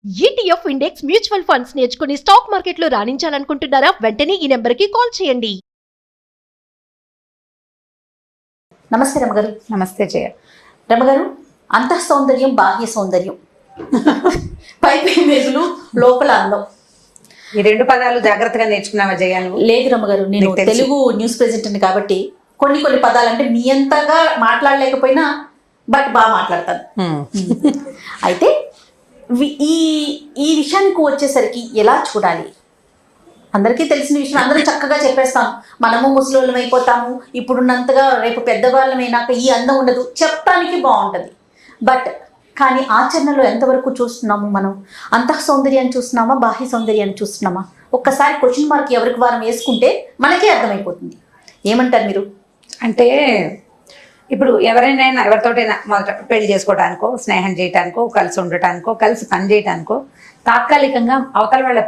ETF index mutual funds నేర్చుకుని stock మార్కెట్లో రాణించాలనుకుంటున్నారా? వెంటనే ఈ నెంబర్కి కాల్ చేయండి. నమస్తే రమగారు. నమస్తే జయ. రమగారు, అంతః సౌందర్యం బాహ్య సౌందర్యం, పైపై మెరుగులు లోపల అందం, ఈ రెండు పదాలు జాగ్రత్తగా నేర్చుకున్నావా జయ? లేదు రమగారు, నేను తెలుగు న్యూస్ ప్రెజెంటర్ని కాబట్టి కొన్ని పదాలు అంటే మీ అంతగా మాట్లాడలేకపోయినా బట్ బాగా మాట్లాడతాను. అయితే ఈ విషయానికి వచ్చేసరికి ఎలా చూడాలి? అందరికీ తెలిసిన విషయం, అందరం చక్కగా చెప్పేస్తాం. మనము ముసలోళ్ళం అయిపోతాము, ఇప్పుడున్నంతగా రేపు పెద్దవాళ్ళమైనాక ఈ అందం ఉండదు, చెప్పడానికి బాగుంటుంది. బట్ కానీ ఆచరణలో ఎంతవరకు చూస్తున్నాము మనం? అంతః సౌందర్యాన్ని చూస్తున్నామా, బాహ్య సౌందర్యాన్ని చూస్తున్నామా? ఒక్కసారి క్వశ్చన్ మార్క్ ఎవరికి వారం వేసుకుంటే మనకే అర్థమైపోతుంది. ఏమంటారు మీరు? అంటే ఇప్పుడు ఎవరైనా ఎవరితోటైనా మొదట పెళ్లి చేసుకోవడానికో, స్నేహం చేయడానికో, కలిసి ఉండటానికో, కలిసి పని చేయడానికో తాత్కాలికంగా అవతల వాళ్ళ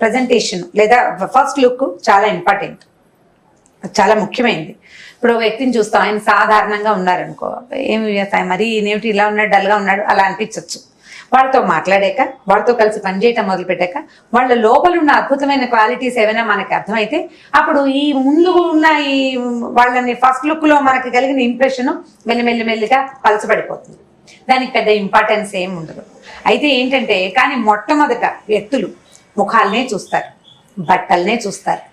ప్రజెంటేషన్ లేదా ఫస్ట్ లుక్ చాలా ఇంపార్టెంట్, చాలా ముఖ్యమైనది. ఇప్పుడు ఒక వ్యక్తిని చూస్తాం, ఆయన సాధారణంగా ఉన్నారనుకో, ఏమి మరీ నేమిటి ఇలా ఉన్నాడు, డల్గా ఉన్నాడు అలా అనిపించవచ్చు. వాళ్ళతో మాట్లాడాక, వాళ్ళతో కలిసి పనిచేయటం మొదలుపెట్టాక వాళ్ళ లోపల ఉన్న అద్భుతమైన క్వాలిటీస్ ఏమైనా మనకి అర్థమైతే అప్పుడు ఈ ముందు ఉన్న ఈ వాళ్ళని ఫస్ట్ లుక్లో మనకి కలిగిన ఇంప్రెషన్ మెల్లిమెల్లిగా పలచబడిపోతుంది. దానికి పెద్ద ఇంపార్టెన్స్ ఏమి ఉండదు. అయితే ఏంటంటే కానీ మొట్టమొదట వ్యక్తులు ముఖాలనే చూస్తారు, బట్టలనే చూస్తారు,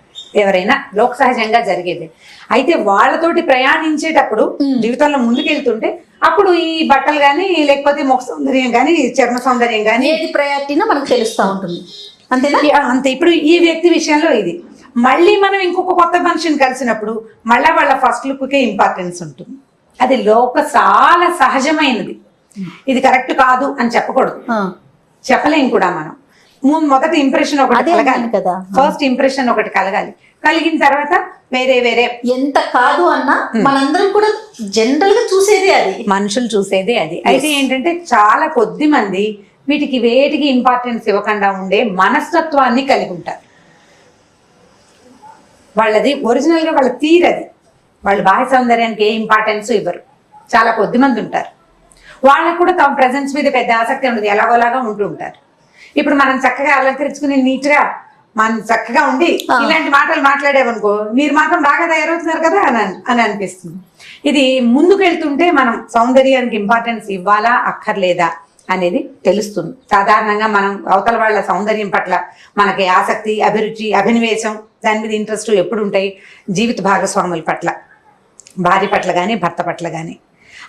ఎవరైనా లోక సహజంగా జరిగేది. అయితే వాళ్ళతోటి ప్రయాణించేటప్పుడు జీవితంలో ముందుకెళ్తుంటే అప్పుడు ఈ బట్టలు కానీ లేకపోతే ముఖ సౌందర్యం కానీ చర్మ సౌందర్యం కానీ ఏది ప్రయారిటీనో మనకు తెలుస్తూ ఉంటుంది. అంతేనా? అంతే. ఇప్పుడు ఈ వ్యక్తి విషయంలో ఇది. మళ్ళీ మనం ఇంకొక కొత్త మనిషిని కలిసినప్పుడు మళ్ళీ వాళ్ళ ఫస్ట్ లుక్కే ఇంపార్టెన్స్ ఉంటుంది. అది చాలా సహజమైనది. ఇది కరెక్ట్ కాదు అని చెప్పకూడదు, చెప్పలేం కూడా. మనం మొదటి ఇంప్రెషన్ ఒకటి కలగాలి కదా, ఫస్ట్ ఇంప్రెషన్ ఒకటి కలగాలి. కలిగిన తర్వాత వేరే ఎంత కాదు అన్నా మనందరం కూడా జనరల్ గా చూసేదే అది, మనుషులు చూసేదే అది. అయితే ఏంటంటే చాలా కొద్ది మంది వీటికి వేటికి ఇంపార్టెన్స్ ఇవ్వకుండా ఉండే మనస్తత్వాన్ని కలిగి ఉంటారు. వాళ్ళది ఒరిజినల్ గా వాళ్ళ తీరది. వాళ్ళు బాహ్య సౌందర్యానికి ఏ ఇంపార్టెన్స్ ఇవ్వరు. చాలా కొద్ది మంది ఉంటారు. వాళ్ళకు కూడా తమ ప్రెజెన్స్ మీద పెద్ద ఆసక్తి ఉండదు, ఎలాగోలాగా ఉంటూ ఉంటారు. ఇప్పుడు మనం చక్కగా అలంకరించుకుని నీట్ గా మనం చక్కగా ఉండి ఇలాంటి మాటలు మాట్లాడేవనుకో, మీరు మాత్రం బాగా తయారవుతున్నారు కదా అని అనిపిస్తుంది. ఇది ముందుకెళ్తుంటే మనం సౌందర్యానికి ఇంపార్టెన్స్ ఇవ్వాలా అక్కర్లేదా అనేది తెలుస్తుంది. సాధారణంగా మనం అవతల వాళ్ళ సౌందర్యం పట్ల మనకి ఆసక్తి, అభిరుచి, అభినివేశం, దాని మీద ఇంట్రెస్ట్ ఎప్పుడు ఉంటాయి? జీవిత భాగస్వాముల పట్ల, భార్య పట్ల కానీ భర్త పట్ల కానీ,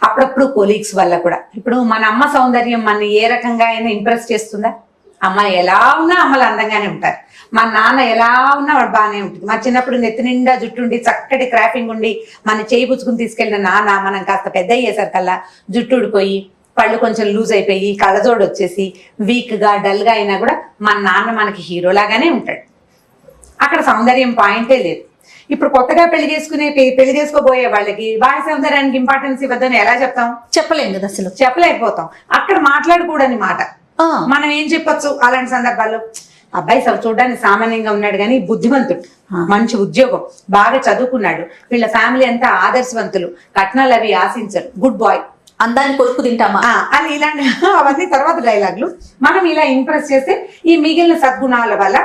అప్పుడప్పుడు కొలీగ్స్ వల్ల కూడా. ఇప్పుడు మన అమ్మ సౌందర్యం మన ఏ రకంగా అయినా ఇంప్రెస్ చేస్తుందా? అమ్మ ఎలా ఉన్నా అమ్మలు అందంగానే ఉంటారు. మా నాన్న ఎలా ఉన్నా వాడు బాగానే ఉంటుంది. మా చిన్నప్పుడు నెత్తి నిండా జుట్టుండి చక్కటి క్రాఫింగ్ ఉండి మన చేయి పుచ్చుకుని తీసుకెళ్ళిన నాన్న మనం కాస్త పెద్ద అయ్యేసరికల్లా జుట్టు ఊడిపోయి, పళ్ళు కొంచెం లూజ్ అయిపోయి, కళ్ళజోడు వచ్చేసి వీక్గా డల్గా అయినా కూడా మన నాన్న మనకి హీరోలాగానే ఉంటాడు. అక్కడ సౌందర్యం పాయింటే లేదు. ఇప్పుడు కొత్తగా పెళ్లి చేసుకోబోయే వాళ్ళకి బాహ్య సౌందర్యానికి ఇంపార్టెన్స్ ఇవ్వద్దని ఎలా చెప్తాం? చెప్పలేం కదా, అసలు చెప్పలేకపోతాం. అక్కడ మాట్లాడకూడని మాట మనం ఏం చెప్పొచ్చు అలాంటి సందర్భాల్లో? అబ్బాయి చూడడానికి సామాన్యంగా ఉన్నాడు కానీ బుద్ధిమంతుడు, మంచి ఉద్యోగం, బాగా చదువుకున్నాడు, వీళ్ళ ఫ్యామిలీ అంతా ఆదర్శవంతులు, కట్నాలు అవి ఆశించరు, గుడ్ బాయ్, అందాన్ని కొడుకు తింటామా అని ఇలాంటి అవన్నీ తర్వాత డైలాగులు. మనం ఇలా ఇంప్రెస్ చేస్తే ఈ మిగిలిన సద్గుణాల వల్ల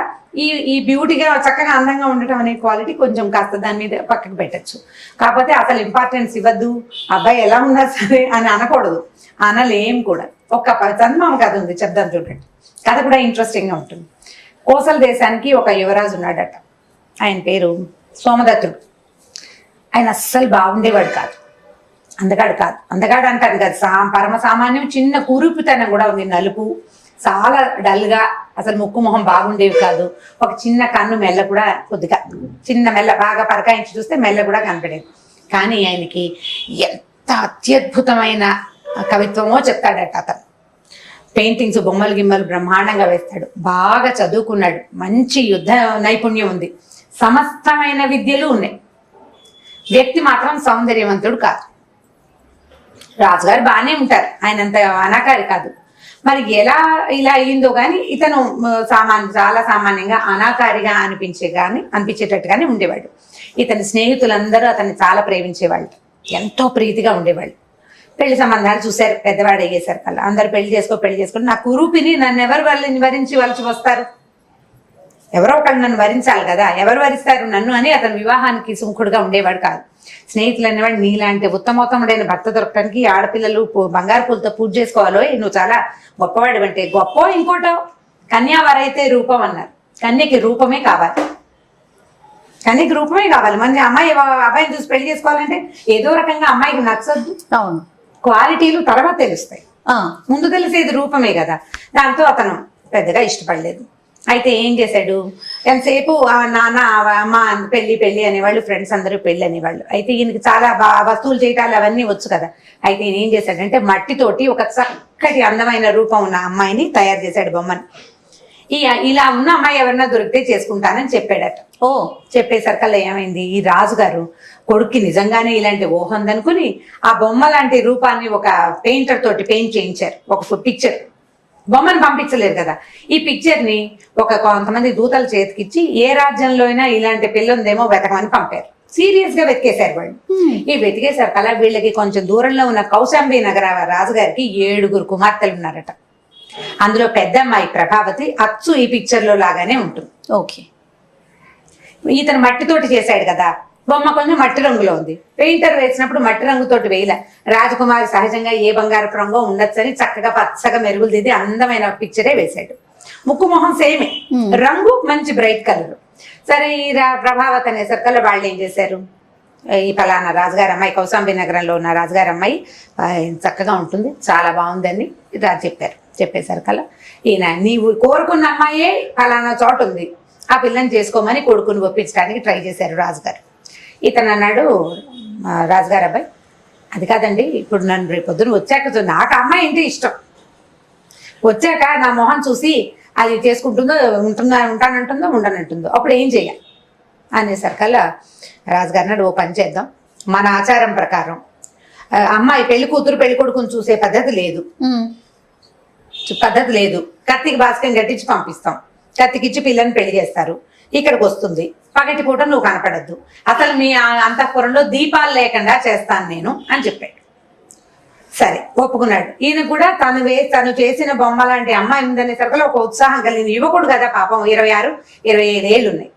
ఈ బ్యూటీగా చక్కగా అందంగా ఉండటం అనే క్వాలిటీ కొంచెం కాస్త దాని మీద పక్కకు పెట్టచ్చు. కాకపోతే అసలు ఇంపార్టెన్స్ ఇవ్వద్దు, అబ్బాయి ఎలా ఉన్నా సరే అని అనకూడదు, అనలేం కూడా. ఒక చందమామ కథ ఉంది, చెప్దాం చూడండి. కథ కూడా ఇంట్రెస్టింగ్గా ఉంటుంది. కోసల దేశానికి ఒక యువరాజు ఉన్నాడట. ఆయన పేరు సోమదత్తుడు. ఆయన అస్సలు బాగుండేవాడు కాదు, అందగాడు అంటారు కదా, పరమ సామాన్యం. చిన్న కురూపితనం కూడా ఉంది, నలుపు, చాలా డల్గా, అసలు ముక్కు మొహం బాగుండేవి కాదు. ఒక చిన్న కన్ను మెల్ల కూడా కొద్దిగా చిన్న మెల్ల, బాగా పరకాయించి చూస్తే మెల్ల కూడా కనపడేది. కానీ ఆయనకి ఎంత అత్యద్భుతమైన కవిత్వమో చెప్తాడట అతను. పెయింటింగ్స్, బొమ్మలు గిమ్మలు బ్రహ్మాండంగా వేస్తాడు, బాగా చదువుకున్నాడు, మంచి యుద్ధ నైపుణ్యం ఉంది, సమస్తమైన విద్యలు ఉన్నాయి. వ్యక్తి మాత్రం సౌందర్యవంతుడు కాదు. రాజుగారు బాగానే ఉంటారు, ఆయనంత అనాకారి కాదు. మరి ఎలా ఇలా అయ్యిందో కానీ ఇతను చాలా సామాన్యంగా అనాకారిగా అనిపించేటట్టుగానే ఉండేవాడు. ఇతని స్నేహితులందరూ అతన్ని చాలా ప్రేమించేవాళ్ళు, ఎంతో ప్రీతిగా ఉండేవాళ్ళు. పెళ్లి సంబంధాలు చూశారు, పెద్దవాడు అయ్యేసరికి అలా అందరు పెళ్లి చేసుకుని నా కురూపిని నన్ను ఎవరు వాళ్ళని వరించి వలసి వస్తారు, ఎవరో ఒకళ్ళు నన్ను వరించాలి కదా, ఎవరు వరిస్తారు నన్ను అని అతను వివాహానికి సుముఖుడుగా ఉండేవాడు కాదు. స్నేహితులు అనేవాడు నీలాంటి ఉత్తమోత్తముడైన భర్త దొరకడానికి ఆడపిల్లలు బంగారు పూలతో పూజ చేసుకోవాలో, నువ్వు చాలా గొప్పవాడు అంటే గొప్ప ఇంకోటో కన్యావరైతే రూపం అన్నారు. కన్యకి రూపమే కావాలి, కన్యకి రూపమే కావాలి. మన అబ్బాయిని చూసి పెళ్లి చేసుకోవాలంటే ఏదో రకంగా అమ్మాయికి నచ్చద్దు, అవును, క్వాలిటీలు తర్వాత తెలుస్తాయి, ముందు తెలిసేది రూపమే కదా. దాంతో అతను పెద్దగా ఇష్టపడలేదు. అయితే ఏం చేశాడు, ఎంతసేపు నాన్న అమ్మ పెళ్లి అనేవాళ్ళు, ఫ్రెండ్స్ అందరూ పెళ్లి అనేవాళ్ళు. అయితే ఈయనకి చాలా వస్తువులు చేయటాలు అవన్నీ వచ్చు కదా. అయితే ఈయన ఏం చేశాడంటే మట్టితోటి ఒక చక్కటి అందమైన రూపం ఉన్న అమ్మాయిని తయారు చేశాడు, బొమ్మని. ఇలా ఉన్న అమ్మాయి ఎవరన్నా దొరికితే చేసుకుంటానని చెప్పాడట. చెప్పేసరికల్లా ఏమైంది, ఈ రాజుగారు కొడుక్కి నిజంగానే ఇలాంటి ఊహ ఉందనుకుని ఆ బొమ్మ లాంటి రూపాన్ని ఒక పెయింటర్ తోటి పెయింట్ చేయించారు. ఒక పిక్చర్, బొమ్మను పంపించలేదు కదా, ఈ పిక్చర్ ని కొంతమంది దూతల చేతికిచ్చి ఏ రాజ్యంలో అయినా ఇలాంటి పిల్ల ఉందేమో వెతకమని పంపారు. సీరియస్ గా వెతికేశారు వాళ్ళు. ఈ వెతికేసరికల్లా వీళ్ళకి కొంచెం దూరంలో ఉన్న కౌశాంబి నగర రాజుగారికి 7 కుమార్తెలు ఉన్నారట. అందులో పెద్ద అమ్మాయి ప్రభావతి అచ్చు ఈ పిక్చర్ లో లాగానే ఉంటుంది. ఓకే, ఇతను మట్టితోటి చేశాడు కదా, బొమ్మ కొంచెం మట్టి రంగులో ఉంది. పెయింటర్ వేసినప్పుడు మట్టి రంగుతోటి వేయలే, రాజకుమారి సహజంగా ఏ బంగారపు రంగో ఉండొచ్చని చక్కగా పచ్చగా మెరుగులు దిద్ది అందమైన పిక్చరే వేశాడు. ముక్కు మొహం సేమే, రంగు మంచి బ్రైట్ కలర్. సరే ఈ ప్రభావతి అనేసరికల్లా వాళ్ళు ఏం చేశారు, ఈ ఫలానా రాజుగారి అమ్మాయి, కౌశాంబి నగరంలో ఉన్న రాజుగారి అమ్మాయి చక్కగా ఉంటుంది, చాలా బాగుందని చెప్పారు. చెప్పేసరికల్లా ఈయన నీవు కోరుకున్న అమ్మాయే ఫలానా చోట ఉంది, ఆ పిల్లని చేసుకోమని కొడుకుని ఒప్పించడానికి ట్రై చేశారు రాజుగారు. ఇతను అన్నాడు, రాజుగారు అబ్బాయి అది కాదండి, ఇప్పుడు నన్ను రేపు పొద్దున వచ్చాక నాకు అమ్మాయి అంటే ఇష్టం, వచ్చాక నా మొహం చూసి అది చేసుకుంటుందో ఉంటానంటుందో ఉండనంటుందో అప్పుడు ఏం చేయాలి అనేసరికల్లా రాజుగారు అన్నాడు, ఓ పని చేద్దాం, మన ఆచారం ప్రకారం అమ్మాయి పెళ్లి కూతురు పెళ్లి కొడుకుని చూసే పద్ధతి లేదు, కత్తికి బాస్కం కట్టించి పంపిస్తాం, కత్తికిచ్చి పిల్లని పెళ్లి చేస్తారు, ఇక్కడికి వస్తుంది, పగటి పూట నువ్వు కనపడద్దు, అసలు మీ అంతఃపురంలో దీపాలు లేకుండా చేస్తాను నేను అని చెప్పాడు. సరే ఒప్పుకున్నాడు. ఈయన కూడా తను చేసిన బొమ్మ లాంటి అమ్మాయి ఉందనేసరికి ఒక ఉత్సాహం కలిగింది. యువకుడు కదా పాపం, 26, 25 ఏళ్ళు ఉన్నాయి,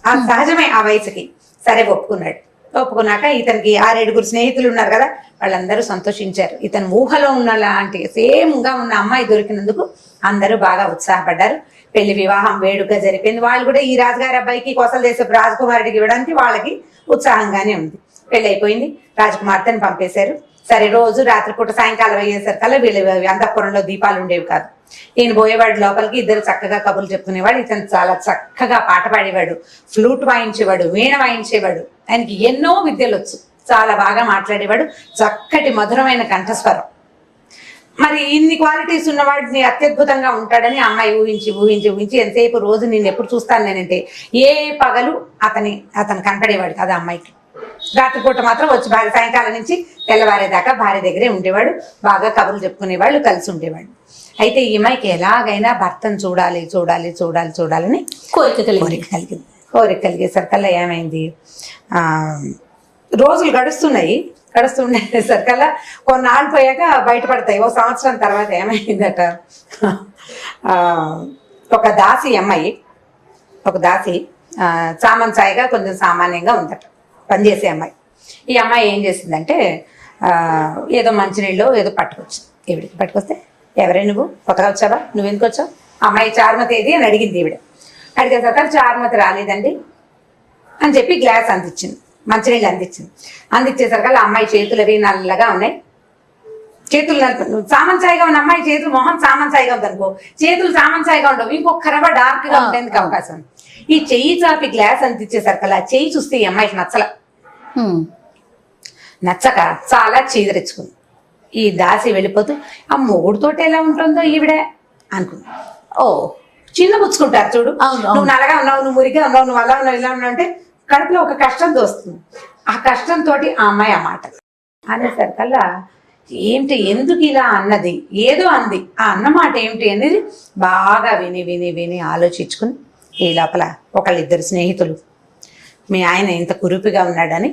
ఆ సహజమే ఆ వయసుకి. సరే ఒప్పుకున్నాడు. ఒప్పుకున్నాక ఇతనికి 6-7 స్నేహితులు ఉన్నారు కదా, వాళ్ళందరూ సంతోషించారు. ఇతను ఊహలో ఉన్న లాంటి సేమ్ గా ఉన్న అమ్మాయి దొరికినందుకు అందరూ బాగా ఉత్సాహపడ్డారు. పెళ్లి వివాహం వేడుక జరిపింది. వాళ్ళు కూడా ఈ రాజుగారి అబ్బాయికి కోసల దేశపు రాజకుమారుడికి ఇవ్వడానికి వాళ్ళకి ఉత్సాహంగానే ఉంది. పెళ్లి అయిపోయింది, రాజకుమార్తెని పంపేశారు. సరే రోజు రాత్రిపూట సాయంకాలం అయ్యేసరికల్లా వీళ్ళు అంతఃపురంలో దీపాలు ఉండేవి కాదు. ఈయన పోయేవాడు లోపలికి, ఇద్దరు చక్కగా కబుర్లు చెప్పుకునేవాడు. ఇతను చాలా చక్కగా పాట పాడేవాడు, ఫ్లూట్ వాయించేవాడు, వీణ వాయించేవాడు. ఆయనకి ఎన్నో విద్యలు వచ్చు, చాలా బాగా మాట్లాడేవాడు, చక్కటి మధురమైన కంఠస్వరం. మరి ఇన్ని క్వాలిటీస్ ఉన్నవాడిని అత్యద్భుతంగా ఉంటాడని అమ్మాయి ఊహించి ఎంతసేపు రోజు నేను ఎప్పుడు చూస్తాను నేనంటే ఏ పగలు అతను కనపడేవాడు కాదు అమ్మాయికి. రాత్రిపూట మాత్రం వచ్చి సాయంకాలం నుంచి తెల్లవారేదాకా భార్య దగ్గరే ఉండేవాడు, బాగా కబుర్లు చెప్పుకునేవాళ్ళు, కలిసి ఉండేవాడు. అయితే ఈ అమ్మాయికి ఎలాగైనా భర్తను చూడాలని కోరిక కలిగేసరికల్లా ఏమైంది, రోజులు గడుస్తుండేసరికల్లా కొన్నాళ్ళు పోయాక బయటపడతాయి. 1 సంవత్సరం తర్వాత ఏమైందట, ఒక దాసి చామంచాయిగా కొంచెం సామాన్యంగా ఉందట, పనిచేసే అమ్మాయి. ఈ అమ్మాయి ఏం చేసిందంటే ఏదో మంచినీళ్ళు ఏదో పట్టుకొస్తే ఎవరే నువ్వు కొత్తగా వచ్చావా, నువ్వెందుకు వచ్చావు, అమ్మాయి చారుమతి ఏది అని అడిగింది. అడిగేసరికి చారుమతి రాలేదండి అని చెప్పి గ్లాస్ మంచినీళ్ళు అందించేసరికి అమ్మాయి చేతులు అవి నల్లగా ఉన్నాయి. చేతులు సామంచాయిగా ఉన్న అమ్మాయి చేతులు, మొహం సామంచాయిగా ఉంది అనుకో, చేతులు సామంచాయిగా ఉండవు, ఇంకొక రవ్వ డార్క్ గా ఉండేందుకు అవకాశం. ఈ చెయ్యి చాపి గ్లాస్ అందించేసరికి చెయ్యి చూస్తే ఈ అమ్మాయికి నచ్చక చాలా చీదరించుకుంది. ఈ దాసి వెళ్ళిపోతూ ఆ మొగుడుతోటి ఎలా ఉంటుందో ఈవిడ అనుకుంది. చిన్న పుచ్చుకుంటారు చూడు, నువ్వు నల్లగా ఉన్నావు, నువ్వు మురిగా ఉన్నావు, నువ్వు అలా ఉన్నావు, ఇలా ఉన్నావు అంటే కడుపులో ఒక కష్టం తోస్తుంది. ఆ కష్టంతో ఆ అమ్మాయి ఆ మాట అనేసరికల్లా ఏంటి, ఎందుకు ఇలా అన్నది, ఏదో అంది, ఆ అన్నమాట ఏమిటి అనేది బాగా విని ఆలోచించుకుని ఈ లోపల ఒకళ్ళిద్దరు స్నేహితులు మీ ఆయన ఇంత కురుపిగా ఉన్నాడని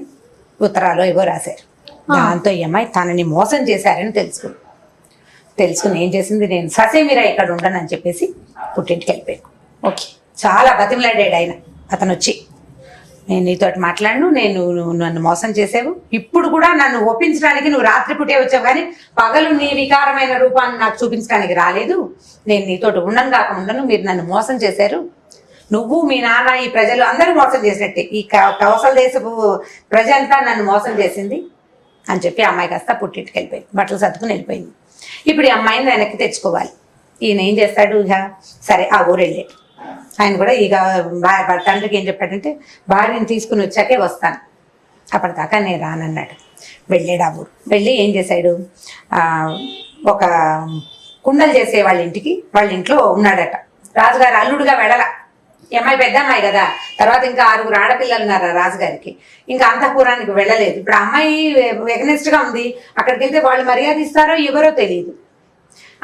ఉత్తరాలు ఏవో రాశారు. దాంతో ఈ అమ్మాయి తనని మోసం చేశారని తెలుసుకుని ఏం చేసింది, నేను ససేమిరా ఇక్కడ ఉండనని చెప్పేసి పుట్టింటికి వెళ్ళిపోయాను. ఓకే. చాలా బతిమలాడాడు ఆయన. అతను వచ్చి, నేను నీతోటి మాట్లాడను, నువ్వు నన్ను మోసం చేసావు, ఇప్పుడు కూడా నన్ను ఒప్పించడానికి నువ్వు రాత్రి పుట్టే వచ్చావు కానీ పగలు నీ వికారమైన రూపాన్ని నాకు చూపించడానికి రాలేదు, నేను నీతోటి ఉండను, మీరు నన్ను మోసం చేశారు, నువ్వు మీ నాన్న ఈ ప్రజలు అందరూ మోసం చేసినట్టే, ఈ కౌసల దేశపు ప్రజ అంతా నన్ను మోసం చేసింది అని చెప్పి అమ్మాయి కాస్త పుట్టింటికి వెళ్ళిపోయింది, బట్టలు సర్దుకుని వెళ్ళిపోయింది. ఇప్పుడు ఈ అమ్మాయిని వెనక్కి తెచ్చుకోవాలి. ఈయన ఏం చేస్తాడు, ఇక సరే ఆ ఊరు వెళ్ళాడు. ఆయన కూడా ఇక తండ్రికి ఏం చెప్పాడంటే, భార్యని తీసుకుని వచ్చాకే వస్తాను, అప్పటిదాకా నేను రానన్నాడు. వెళ్ళాడు ఆ ఊరు. వెళ్ళి ఏం చేశాడు, ఒక కుండలు చేసే వాళ్ళ ఇంట్లో ఉన్నాడట. రాజుగారు అల్లుడుగా వెళ్ళాల, ఈ అమ్మాయి పెద్ద అమ్మాయి కదా, తర్వాత ఇంకా 6 ఆడపిల్లలు ఉన్నారు రాజుగారికి, ఇంకా అంతఃపురానికి వెళ్ళలేదు. ఇప్పుడు అమ్మాయి ఎగనెస్ట్ గా ఉంది, అక్కడికి వెళ్తే వాళ్ళు మర్యాద ఇస్తారో ఎవరో తెలియదు.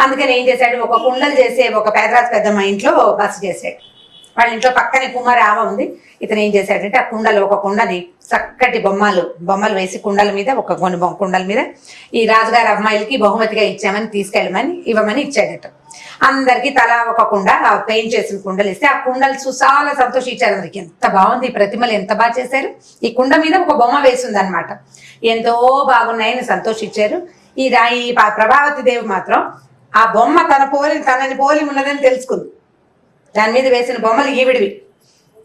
అందుకని ఏం చేశాడు, ఒక కుండలు చేసే ఒక పేదరాజు పెద్దమ్మ ఇంట్లో బస చేశాడు. వాళ్ళ ఇంట్లో పక్కనే కుమారి ఆవ ఉంది. ఇతను ఏం చేశాడంటే ఆ ఒక కుండని చక్కటి బొమ్మలు వేసి కుండల మీద కొన్ని కుండల మీద ఈ రాజుగారి అమ్మాయిలకి బహుమతిగా ఇవ్వమని ఇచ్చాడట. అందరికి తలా ఒక కుండ పెయింట్ చేసిన కుండలు ఇస్తే ఆ కుండలు చాలా సంతోషించారు. అందరికి ఎంత బాగుంది, ఈ ప్రతిమలు ఎంత బాగా చేశారు, ఈ కుండ మీద ఒక బొమ్మ వేసింది అనమాట, ఎంతో బాగున్నాయని సంతోషించారు. ఈ ప్రభావతి దేవి మాత్రం ఆ బొమ్మ తనని పోలి ఉన్నదని తెలుసుకుంది. దాని మీద వేసిన బొమ్మలు ఈవిడివి.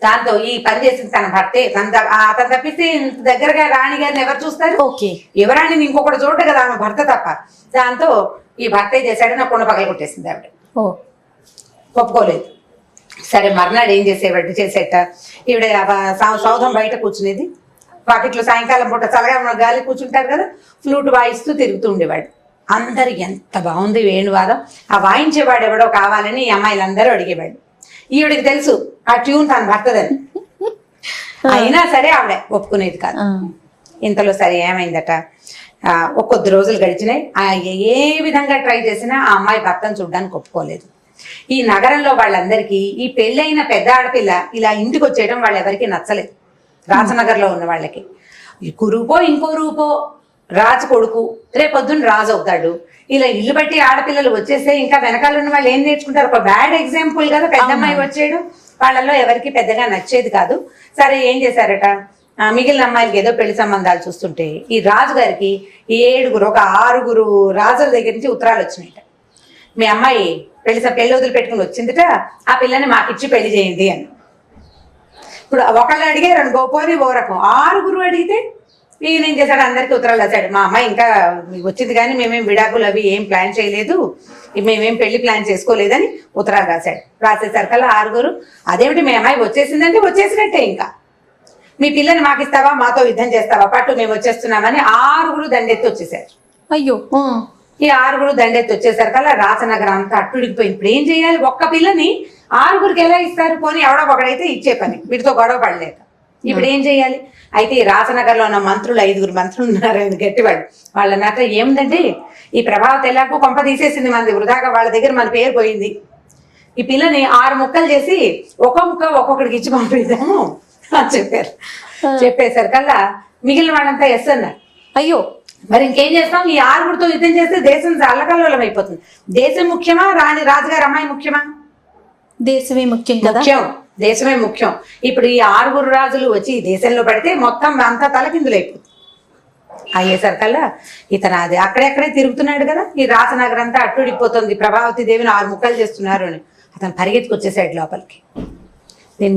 దాంతో ఈ పని చేసింది తన భర్తే. అతను తప్పిస్తే దగ్గరగా రాణి గారిని ఎవరు చూస్తారు? ఓకే. ఎవరాణిని ఇంకొకటి చూడదు కదా, ఆమె భర్త తప్ప. దాంతో ఈ భర్త చేశాడు, నా కుండ పగల కొట్టేసింది ఆవిడ. ఒప్పుకోలేదు. సరే మర్నాడు ఏం చేసేట, ఈవిడ సౌధం బయట కూర్చునేది. వాకిట్లో సాయంకాలం పూట చల్లగా గాలి కూర్చుంటారు కదా, ఫ్లూట్ వాయిస్తూ తిరుగుతూ ఉండేవాడు. అందరు ఎంత బాగుంది వేణువాదం, ఆ వాయించేవాడు ఎవడో కావాలని ఈ అమ్మాయిలందరూ అడిగేవాడు. ఈవిడికి తెలుసు ఆ ట్యూన్ తన భర్తదని, అయినా సరే ఆవిడ ఒప్పుకునేది కాదు. ఇంతలో సరే ఏమైందట, కొద్ది రోజులు గడిచినాయి. ఏ విధంగా ట్రై చేసినా ఆ అమ్మాయి భర్తను చూడడానికి ఒప్పుకోలేదు. ఈ నగరంలో వాళ్ళందరికీ ఈ పెళ్ళైన పెద్ద ఆడపిల్ల ఇలా ఇంటికి వచ్చేయడం వాళ్ళెవరికి నచ్చలేదు. రాజనగర్లో ఉన్న వాళ్ళకి ఇంకో రూపో రాజు కొడుకు రేపొద్దున రాజు అవుతాడు, ఇలా ఇల్లు బట్టి ఆడపిల్లలు వచ్చేస్తే ఇంకా వెనకాల ఉన్న వాళ్ళు ఏం నేర్చుకుంటారు? ఒక బ్యాడ్ ఎగ్జాంపుల్ కదా పెద్ద అమ్మాయి వచ్చేయడం. వాళ్ళల్లో ఎవరికి పెద్దగా నచ్చేది కాదు. సరే ఏం చేశారట, మిగిలిన అమ్మాయిలకి ఏదో పెళ్లి సంబంధాలు చూస్తుంటే ఈ రాజు గారికి 6 రాజుల దగ్గర నుంచి ఉత్తరాలు వచ్చినాయట. మీ అమ్మాయి పెళ్లి వదిలిపెట్టుకుని వచ్చిందిట, ఆ పిల్లని మాకిచ్చి పెళ్లి చేయండి అని. ఇప్పుడు ఒకళ్ళు అడిగారు గోపోని ఓ రకం, 6 అడిగితే ఈయన ఏం చేశాడు, అందరికీ ఉత్తరాలు రాశాడు. మా అమ్మాయి ఇంకా వచ్చింది కానీ మేమేం విడాకులు అవి ఏం ప్లాన్ చేయలేదు, మేమేం పెళ్లి ప్లాన్ చేసుకోలేదని ఉత్తరాలు రాశాడు. రాసేసరికల్లా 6 అదేమిటి మీ అమ్మాయి వచ్చేసిందంటే వచ్చేసినట్టే, ఇంకా మీ పిల్లని మాకిస్తావా, మాతో యుద్ధం చేస్తావా, పట్టు మేము వచ్చేస్తున్నామని 6 దండెత్తి వచ్చేసారు. అయ్యో. ఈ 6 దండెత్తి వచ్చేసరికల్లా రాజనగరం అంతా అట్టుడికిపోయింది. ఇప్పుడు ఏం చేయాలి, ఒక్క పిల్లని 6కి ఎలా ఇస్తారు? పోనీ ఎవడో ఒకడైతే ఇచ్చే పని, వీటితో గొడవ పడలేక. ఇప్పుడు ఏం చేయాలి? అయితే ఈ రాజనగర్లో ఉన్న మంత్రులు 5 మంత్రులు ఉన్నారు, గట్టివాడు. వాళ్ళన్నట్టు ఏముందంటే, ఈ ప్రభావతి ఎలాగో కొంప తీసేసింది మంది వృధాగా, వాళ్ళ దగ్గర మన పేరు పోయింది, ఈ పిల్లని 6 ముక్కలు చేసి ఒక ముక్క ఒక్కొక్కడికి ఇచ్చి పంపిద్దాము అని చెప్పారు. చెప్పేసరికల్లా మిగిలిన వాళ్ళంతా ఎస్ అన్నారు. అయ్యో, మరి ఇంకేం చేస్తాం, ఈ 6తో యుద్ధం చేస్తే దేశం అల్లకల్లోలం అయిపోతుంది. దేశం ముఖ్యమా, రాజుగారి అమ్మాయి ముఖ్యమా? దేశమే ముఖ్యం కదా. దేశమే ముఖ్యం. ఇప్పుడు ఈ 6 రాజులు వచ్చి ఈ దేశంలో పడితే మొత్తం అంతా తలకిందులైపోతుంది. అయ్యేసరికల్లా ఇతను అది అక్కడెక్కడే తిరుగుతున్నాడు కదా, ఈ రాజనగరం అంతా అట్టుడిపోతుంది, ప్రభావతి దేవిని 6 ముక్కలు చేస్తున్నారు అని. అతను పరిగెత్తుకొచ్చేసాడు లోపలికి.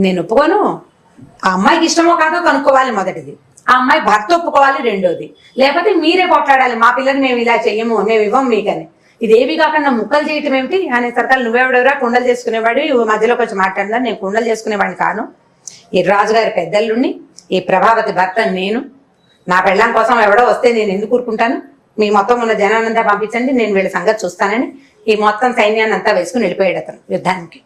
నేను ఒప్పుకోను, ఆ అమ్మాయికి ఇష్టమో కాదో కనుక్కోవాలి మొదటిది, ఆ అమ్మాయి భర్త ఒప్పుకోవాలి రెండోది, లేకపోతే మీరే కొట్లాడాలి, మా పిల్లని మేము ఇలా చెయ్యము, మేము ఇవ్వం మీకని. ఇదేవి కాకుండా ముక్కలు చేయటం ఏమిటి అనేసరికల్లా, నువ్వెవడెవరా కుండలు చేసుకునేవాడు, మధ్యలో కొంచెం మాట్లాడదా, నేను కుండలు చేసుకునేవాడిని కాను, ఈ రాజుగారి పెద్దల్లుండి ఈ ప్రభావతి భర్త నేను, నా పెళ్ళాం కోసం ఎవడో వస్తే నేను ఎందుకు ఊరుకుంటాను, మీ మొత్తం ఉన్న జనాన్నంతా పంపించండి, నేను వీళ్ళ సంగతి చూస్తానని ఈ మొత్తం సైన్యాన్ని అంతా వేసుకుని వెళ్ళిపోయాడు అతను యుద్ధానికి.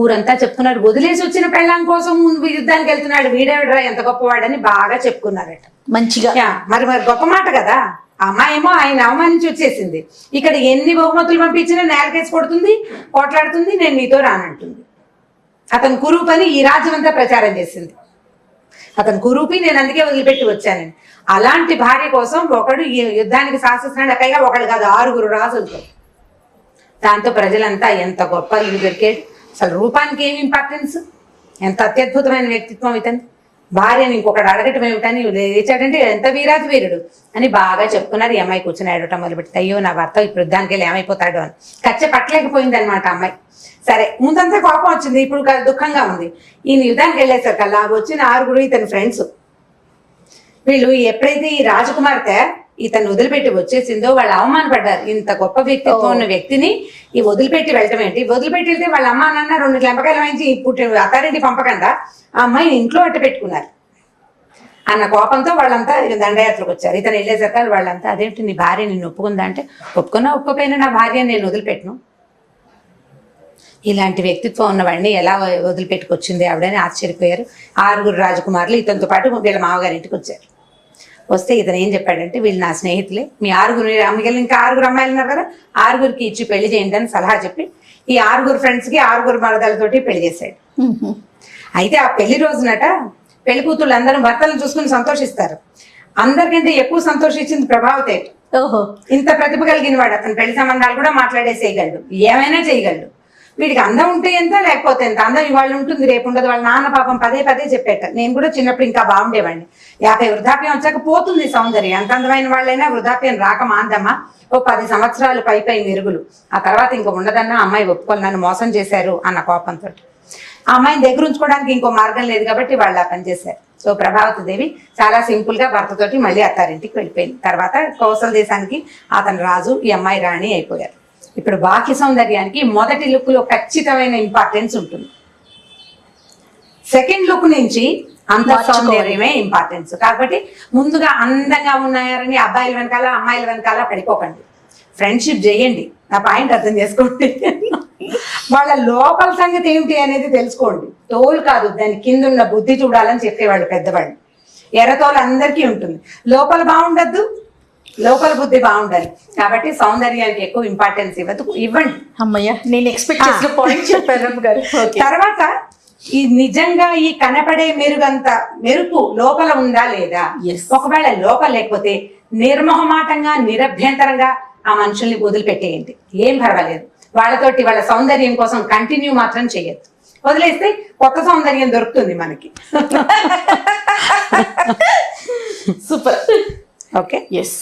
ఊరంతా చెప్పుకున్నాడు, వదిలేసి వచ్చిన పెళ్ళాం కోసం యుద్ధానికి వెళ్తున్నాడు, వీడెవడరా ఎంత గొప్పవాడని బాగా చెప్పుకున్నారట మంచిగా. మరి గొప్ప మాట కదా. ఆ అమ్మాయి ఏమో ఆయన అవమానించి వచ్చేసింది, ఇక్కడ ఎన్ని బహుమతులు పంపించినా నేలకేసి కొడుతుంది, పోట్లాడుతుంది, నేను నీతో రానంటుంది. అతను కురువు పని ఈ రాజ్యం అంతా ప్రచారం చేసింది. అతను కురూపి, నేను అందుకే వదిలిపెట్టి వచ్చానని. అలాంటి భార్య కోసం ఒకడు ఈ యుద్ధానికి శాసిస్తున్నాడు, పైగా ఒకడు కాదు 6 రాజులతో. దాంతో ప్రజలంతా ఎంత గొప్ప ఇల్లు దొరికాడు, అసలు రూపానికి ఏమి ఇంపార్టెన్స్, ఎంత అత్యద్భుతమైన వ్యక్తిత్వం ఇతను. భార్యని ఇంకొకటి అడగటం ఏమిటని లేచాడంటే ఎంత వీరాది వీరుడు అని బాగా చెప్పుకున్నారు. ఈ అమ్మాయి కూర్చొని ఏడటం మొదలుపెట్టి, అయ్యో నా భర్త ఇప్పుడు యుద్ధానికి వెళ్ళి ఏమైపోతాడు అని కచ్చే పట్టలేకపోయింది అనమాట అమ్మాయి. సరే, ముందంతా కోపం వచ్చింది, ఇప్పుడు దుఃఖంగా ఉంది. ఈయన యుద్ధానికి వెళ్ళేసరికి అలా వచ్చిన 6 ఇతని ఫ్రెండ్స్. వీళ్ళు ఎప్పుడైతే ఈ రాజకుమార్తె ఇతను వదిలిపెట్టి వచ్చేసిందో వాళ్ళు అవమానపడ్డారు. ఇంత గొప్ప వ్యక్తిత్వం ఉన్న వ్యక్తిని ఈ వదిలిపెట్టి వెళ్ళటం ఏంటి, వదిలిపెట్టి వెళ్తే వాళ్ళ అమ్మ నాన్న 2 లెంపకాయలు వాయించి పుట్టి అత్తారింటి పంపకుండా ఆ అమ్మాయిని ఇంట్లో అట్ట పెట్టుకున్నారు అన్న కోపంతో వాళ్ళంతా దండయాత్రకు వచ్చారు. ఇతను వెళ్ళేసరికి వాళ్ళంతా, అదేంటి నీ భార్య నిన్ను ఒప్పుకుందా అంటే, ఒప్పుకున్నా ఒప్పుకోపోయినా నా భార్యని నేను వదిలిపెట్టను, ఇలాంటి వ్యక్తిత్వం ఉన్నవాడిని ఎలా వదిలిపెట్టుకొచ్చింది ఆవిడని ఆశ్చర్యపోయారు. 6 రాజకుమారులు ఇతనితో పాటు వీళ్ళ మామగారింటికి వచ్చారు. వస్తే ఇతను ఏం చెప్పాడంటే, వీళ్ళు నా స్నేహితులే, మీ 6 అమ్మగారు ఇంకా 6 అమ్మాయిలు ఉన్నారు కదా, 6కి ఇచ్చి పెళ్లి చేయండి అని సలహా చెప్పి ఈ 6 ఫ్రెండ్స్కి 6 మరదలతోటి పెళ్లి చేశాడు. అయితే ఆ పెళ్లి రోజునట పెళ్లి కూతుళ్ళు అందరూ భర్తలను చూసుకుని సంతోషిస్తారు. అందరికంటే ఎక్కువ సంతోషించింది ప్రభావతే. ఓహో, ఇంత ప్రతిభ కలిగిన వాడు, అతను పెళ్లి సంబంధాలు కూడా మాట్లాడేసేయగలడు, ఏమైనా చేయగలడు. వీడికి అందం ఉంటే ఎంత, లేకపోతే ఎంత. అందం ఇవాళ ఉంటుంది, రేపు ఉండదు. వాళ్ళ నాన్న పాపం పదే చెప్పేట. నేను కూడా చిన్నప్పుడు ఇంకా బాగుండేవాడిని. 50 వృద్ధాప్యం వచ్చాక పోతుంది సౌందర్యం. ఎంత అందమైన వాళ్ళైనా వృద్ధాప్యం రాక మాందమ్మా, ఓ 10 సంవత్సరాలు పై మెరుగులు. ఆ తర్వాత ఇంకా ఉండదన్నా అమ్మాయి ఒప్పుకొని నన్ను మోసం చేశారు అన్న కోపంతో ఆ అమ్మాయిని దగ్గర ఉంచుకోవడానికి ఇంకో మార్గం లేదు కాబట్టి వాళ్ళు ఆ పని చేశారు. సో ప్రభావతి దేవి చాలా సింపుల్ గా భర్తతోటి మళ్ళీ అత్తారింటికి వెళ్ళిపోయింది. తర్వాత కౌసల దేశానికి అతను రాజు, ఈ అమ్మాయి రాణి అయిపోయారు. ఇప్పుడు బాహ్య సౌందర్యానికి మొదటి లుక్ లో ఖచ్చితమైన ఇంపార్టెన్స్ ఉంటుంది. సెకండ్ లుక్ నుంచి అంత సౌందర్యమే ఇంపార్టెన్స్. కాబట్టి ముందుగా అందంగా ఉన్నారని అబ్బాయిల వెనకాల అమ్మాయిల వెనకాల పడిపోకండి. ఫ్రెండ్షిప్ చేయండి, నా పాయింట్ అర్థం చేసుకోండి. వాళ్ళ లోపల సంగతి ఏమిటి అనేది తెలుసుకోండి. తోలు కాదు, దాని కింద ఉన్న బుద్ధి చూడాలని చెప్పేవాళ్ళు పెద్దవాళ్ళు. ఎర్రతోలు అందరికీ ఉంటుంది, లోపల బాగుండద్దు, లోపల బుద్ధి బాగుండాలి. కాబట్టి సౌందర్యానికి ఎక్కువ ఇంపార్టెన్స్ ఇవ్వండి. అమ్మయ్య, నేను ఎక్స్పెక్ట్ చేసిన పాయింట్ చెప్పారు గారు. తర్వాత ఈ నిజంగా ఈ కనపడే మెరుపు లోపల ఉందా లేదా, ఒకవేళ లోపల లేకపోతే నిర్మోహమాటంగా నిరభ్యంతరంగా ఆ మనుషుల్ని వదిలిపెట్టేయండి, ఏం పర్వాలేదు. వాళ్ళతోటి వాళ్ళ సౌందర్యం కోసం కంటిన్యూ మాత్రం చేయొద్దు. వదిలేస్తే కొత్త సౌందర్యం దొరుకుతుంది మనకి. సూపర్. Okay, yes.